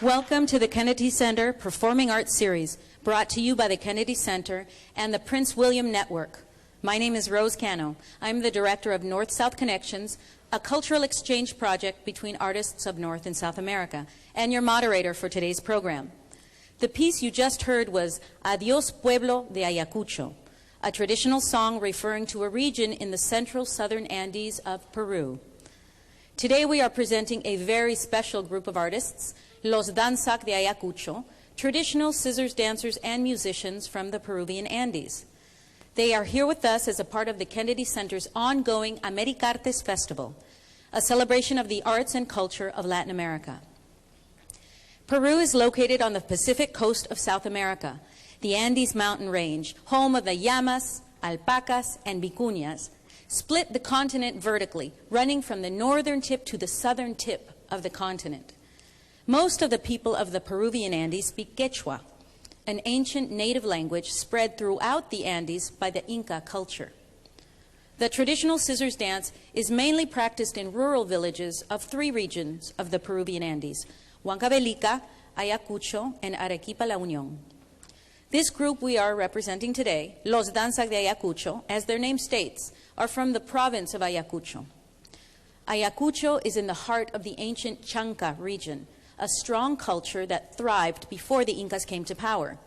Welcome to the Kennedy Center Performing Arts Series, brought to you by the Kennedy Center and the Prince William Network. My name is Rose Cano. I'm the director of North-South Connections, a cultural exchange project between artists of North and South America, and your moderator for today's program. The piece you just heard was Adiós Pueblo de Ayacucho, a traditional song referring to a region in the central southern Andes of Peru. Today we are presenting a very special group of artists, Los Danzantes de Ayacucho, traditional scissors dancers and musicians from the Peruvian Andes. They are here with us as a part of the Kennedy Center's ongoing Americartes Festival, a celebration of the arts and culture of Latin America. Peru is located on the Pacific coast of South America, the Andes mountain range, home of the llamas, alpacas, and vicuñas, split the continent vertically, running from the northern tip to the southern tip of the continent. Most of the people of the Peruvian Andes speak Quechua, an ancient native language spread throughout the Andes by the Inca culture. The traditional scissors dance is mainly practiced in rural villages of three regions of the Peruvian Andes: Huancavelica, Ayacucho, and Arequipa La Unión. This group we are representing today, Los Danzantes de Ayacucho, as their name states, are from the province of Ayacucho. Ayacucho is in the heart of the ancient Chanca region, a strong culture that thrived before the Incas came to power.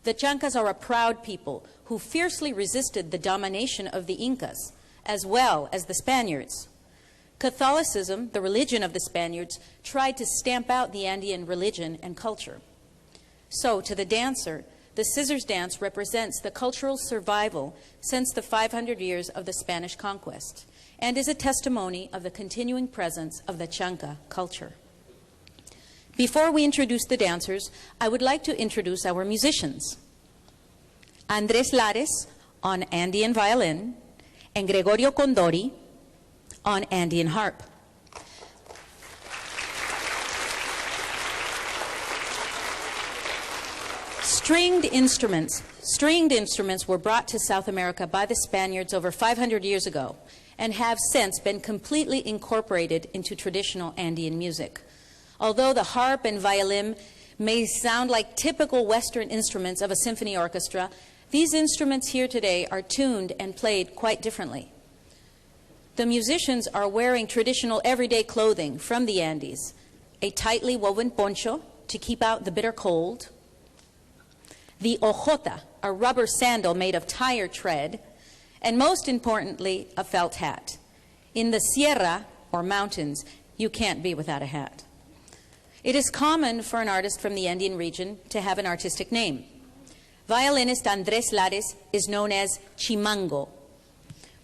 The Chancas are a proud people who fiercely resisted the domination of the Incas, as well as the Spaniards. Catholicism, the religion of the Spaniards, tried to stamp out the Andean religion and culture. So, to the dancer, the scissors dance represents the cultural survival since the 500 years of the Spanish conquest, and is a testimony of the continuing presence of the Chanca culture. Before we introduce the dancers, I would like to introduce our musicians. Andrés Lares on Andean violin, and Gregorio Condori on Andean harp. Stringed instruments were brought to South America by the Spaniards over 500 years ago and have since been completely incorporated into traditional Andean music. Although the harp and violin may sound like typical Western instruments of a symphony orchestra, these instruments here today are tuned and played quite differently. The musicians are wearing traditional everyday clothing from the Andes, a tightly woven poncho to keep out the bitter cold, the ojota, a rubber sandal made of tire tread, and most importantly, a felt hat. In the Sierra, or mountains, you can't be without a hat. It is common for an artist from the Andean region to have an artistic name. Violinist Andrés Lares is known as Chimango,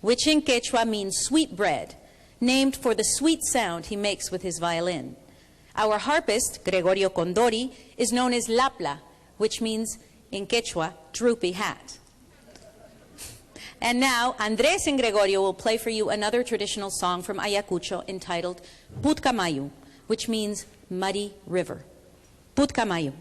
which in Quechua means sweet bread, named for the sweet sound he makes with his violin. Our harpist, Gregorio Condori, is known as Lapla, which means in Quechua, droopy hat. And now, Andrés and Gregorio will play for you another traditional song from Ayacucho entitled Putumayo, which means muddy river. Putumayo.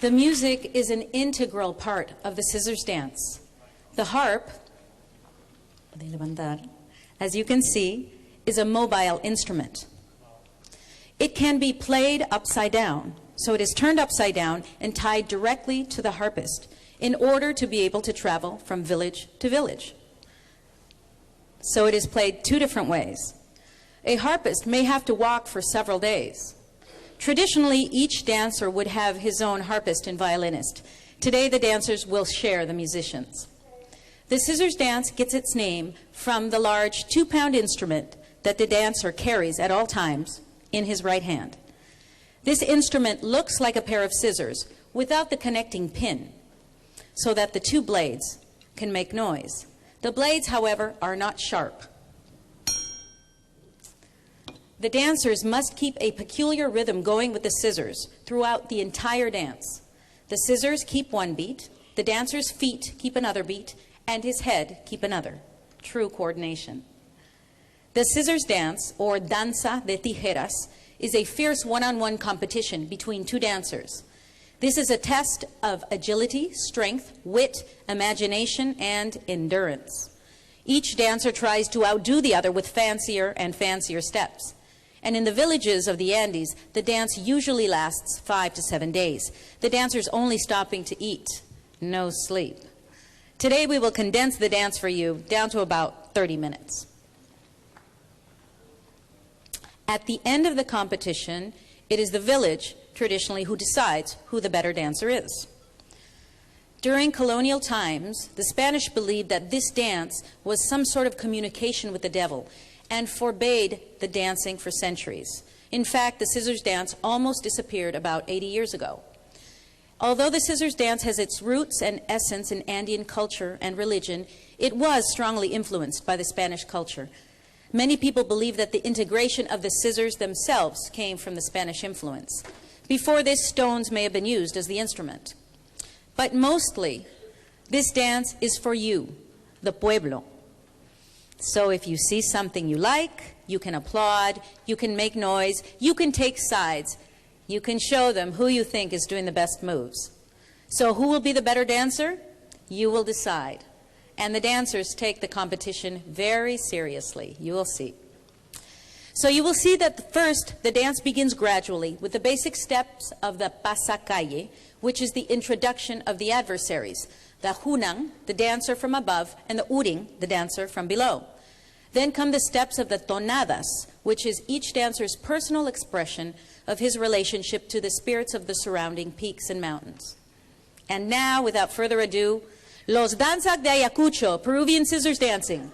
The music is an integral part of the scissors dance. The harp, as you can see, is a mobile instrument. It can be played upside down, so it is turned upside down and tied directly to the harpist in order to be able to travel from village to village. So it is played two different ways. A harpist may have to walk for several days. Traditionally, each dancer would have his own harpist and violinist. Today, the dancers will share the musicians. The scissors dance gets its name from the large 2-pound instrument that the dancer carries at all times in his right hand. This instrument looks like a pair of scissors without the connecting pin, so that the two blades can make noise. The blades, however, are not sharp. The dancers must keep a peculiar rhythm going with the scissors throughout the entire dance. The scissors keep one beat, the dancer's feet keep another beat, and his head keep another. True coordination. The scissors dance, or danza de tijeras, is a fierce one-on-one competition between two dancers. This is a test of agility, strength, wit, imagination, and endurance. Each dancer tries to outdo the other with fancier and fancier steps. And in the villages of the Andes, the dance usually lasts 5 to 7 days. The dancers only stopping to eat, no sleep. Today we will condense the dance for you down to about 30 minutes. At the end of the competition, it is the village, traditionally, who decides who the better dancer is. During colonial times, the Spanish believed that this dance was some sort of communication with the devil and forbade the dancing for centuries. In fact, the scissors dance almost disappeared about 80 years ago. Although the scissors dance has its roots and essence in Andean culture and religion, it was strongly influenced by the Spanish culture. Many people believe that the integration of the scissors themselves came from the Spanish influence. Before this, stones may have been used as the instrument. But mostly, this dance is for you, the pueblo. So if you see something you like, you can applaud, you can make noise, you can take sides. You can show them who you think is doing the best moves. So who will be the better dancer? You will decide. And the dancers take the competition very seriously. You will see. So you will see that first, the dance begins gradually with the basic steps of the pasacalle, which is the introduction of the adversaries. The hunang, the dancer from above, and the uring, the dancer from below. Then come the steps of the tonadas, which is each dancer's personal expression of his relationship to the spirits of the surrounding peaks and mountains. And now, without further ado, Los Danzas de Ayacucho, Peruvian scissors dancing.